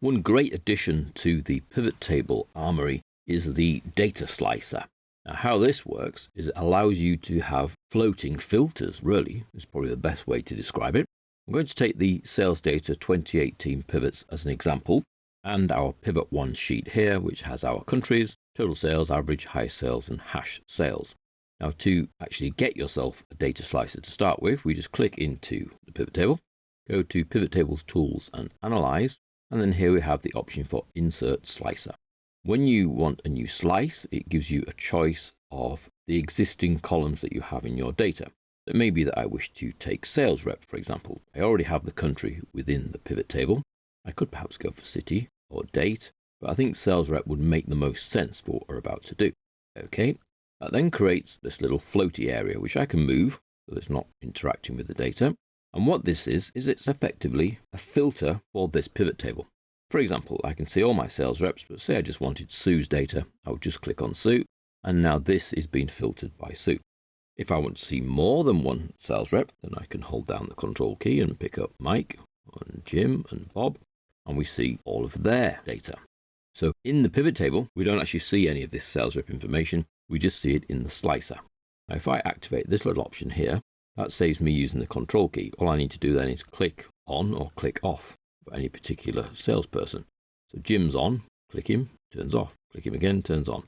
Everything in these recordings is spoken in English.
One great addition to the pivot table armory is the data slicer. Now, how this works is it allows you to have floating filters, really, is probably the best way to describe it. I'm going to take the sales data 2018 pivots as an example, and our pivot 1 sheet here, which has our countries, total sales, average, high sales, and hash sales. Now, to actually get yourself a data slicer to start with, we just click into the pivot table, go to Pivot Tables, Tools, and Analyze, and then here we have the option for Insert Slicer. When you want a new slice, it gives you a choice of the existing columns that you have in your data. It may be that I wish to take sales rep, for example. I already have the country within the pivot table. I could perhaps go for city or date, but I think sales rep would make the most sense for what we're about to do. Okay, that then creates this little floaty area, which I can move so that it's not interacting with the data. And what this is it's effectively a filter for this pivot table. For example, I can see all my sales reps, but say I just wanted Sue's data, I would just click on Sue, and now this is being filtered by Sue. If I want to see more than one sales rep, then I can hold down the Control key and pick up Mike and Jim and Bob, and we see all of their data. So in the pivot table, we don't actually see any of this sales rep information, we just see it in the slicer. Now if I activate this little option here, that saves me using the Control key. All I need to do then is click on or click off for any particular salesperson. So Jim's on, click him, turns off, click him again, turns on.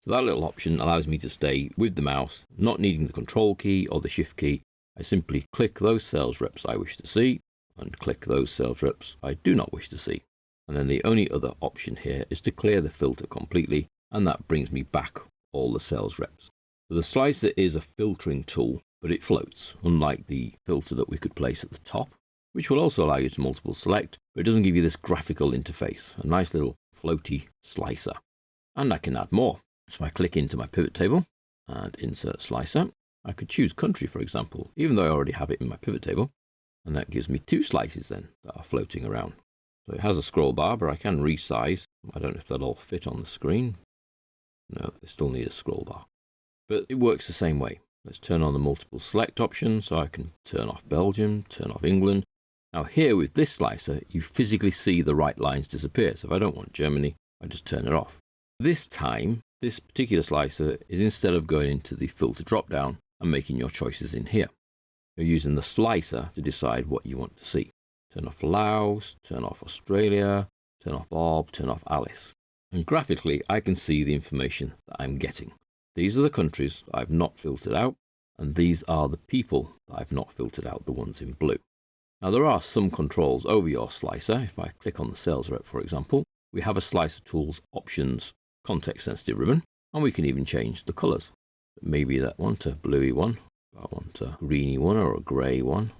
So that little option allows me to stay with the mouse, not needing the Control key or the Shift key. I simply click those sales reps I wish to see and click those sales reps I do not wish to see. And then the only other option here is to clear the filter completely, and that brings me back all the sales reps. So the slicer is a filtering tool, but it floats, unlike the filter that we could place at the top, which will also allow you to multiple select, but it doesn't give you this graphical interface, a nice little floaty slicer. And I can add more. So if I click into my pivot table and insert slicer, I could choose country, for example, even though I already have it in my pivot table. And that gives me 2 slices then that are floating around. So it has a scroll bar, but I can resize. I don't know if they'll all fit on the screen. No, they still need a scroll bar. But it works the same way. Let's turn on the multiple select option so I can turn off Belgium, turn off England. Now here with this slicer, you physically see the right lines disappear. So if I don't want Germany, I just turn it off. This time, this particular slicer is instead of going into the filter drop-down and making your choices in here. You're using the slicer to decide what you want to see. Turn off Laos, turn off Australia, turn off Bob, turn off Alice. And graphically, I can see the information that I'm getting. These are the countries I've not filtered out, and these are the people that I've not filtered out, the ones in blue. Now there are some controls over your slicer. If I click on the sales rep, for example, we have a Slicer Tools Options context sensitive ribbon, and we can even change the colors. Maybe that one to bluey one, I want a greeny one or a grey one,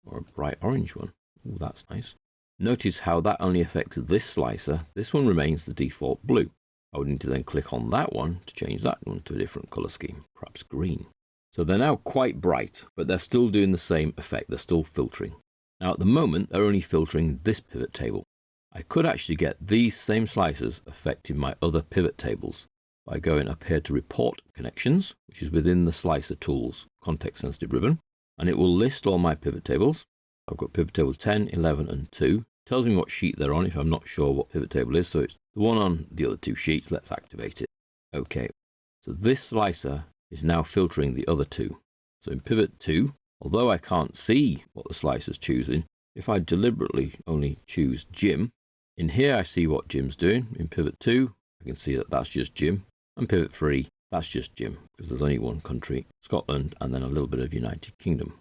or a bright orange one. Ooh, that's nice. Notice how that only affects this slicer. This one remains the default blue. I would need to then click on that one to change that one to a different color scheme, perhaps green. So they're now quite bright, but they're still doing the same effect. They're still filtering. Now at the moment, they're only filtering this pivot table. I could actually get these same slicers affecting my other pivot tables by going up here to Report Connections, which is within the Slicer Tools context sensitive ribbon, and it will list all my pivot tables. I've got pivot tables 10, 11, and 2. Tells me what sheet they're on if I'm not sure what pivot table is. So it's the one on the other 2 sheets. Let's activate it. Okay, so this slicer is now filtering the other 2. So in pivot 2, although I can't see what the slicer's choosing, if I deliberately only choose Jim, in here I see what Jim's doing. In pivot 2, I can see that that's just Jim. And pivot 3, that's just Jim, because there's only one country, Scotland, and then a little bit of United Kingdom.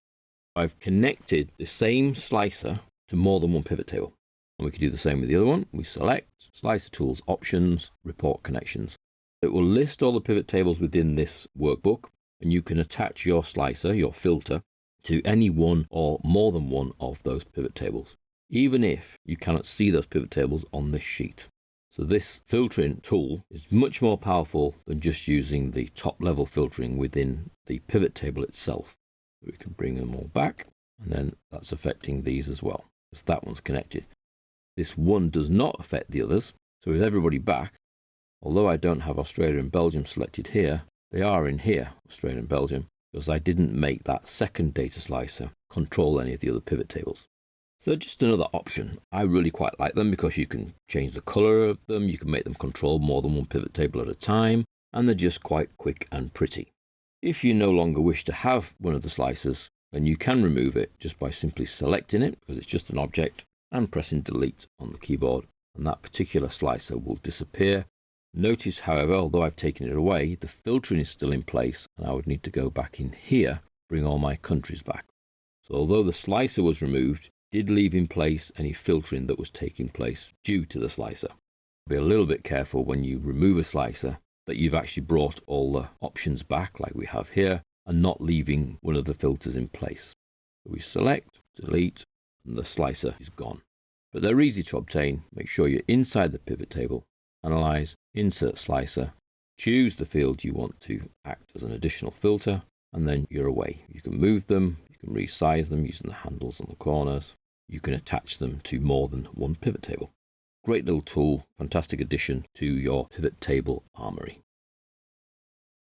I've connected the same slicer to more than one pivot table. And we can do the same with the other one. We select Slicer Tools Options, Report Connections. It will list all the pivot tables within this workbook, and you can attach your slicer, your filter, to any one or more than one of those pivot tables, even if you cannot see those pivot tables on this sheet. So this filtering tool is much more powerful than just using the top level filtering within the pivot table itself. We can bring them all back, and then that's affecting these as well, because that one's connected. This one does not affect the others. So with everybody back, although I don't have Australia and Belgium selected here, they are in here, Australia and Belgium, because I didn't make that second data slicer control any of the other pivot tables. So just another option. I really quite like them because you can change the colour of them, you can make them control more than one pivot table at a time, and they're just quite quick and pretty. If you no longer wish to have one of the slicers, then you can remove it just by simply selecting it, because it's just an object, and pressing delete on the keyboard, and that particular slicer will disappear. Notice, however, although I've taken it away, the filtering is still in place, and I would need to go back in here, bring all my countries back. So although the slicer was removed, did leave in place any filtering that was taking place due to the slicer. Be a little bit careful when you remove a slicer that you've actually brought all the options back like we have here and not leaving one of the filters in place. So we select, delete, and the slicer is gone. But they're easy to obtain. Make sure you're inside the pivot table, analyze, insert slicer, choose the field you want to act as an additional filter, and then you're away. You can move them, you can resize them using the handles on the corners. You can attach them to more than one pivot table. Great little tool, fantastic addition to your pivot table armory.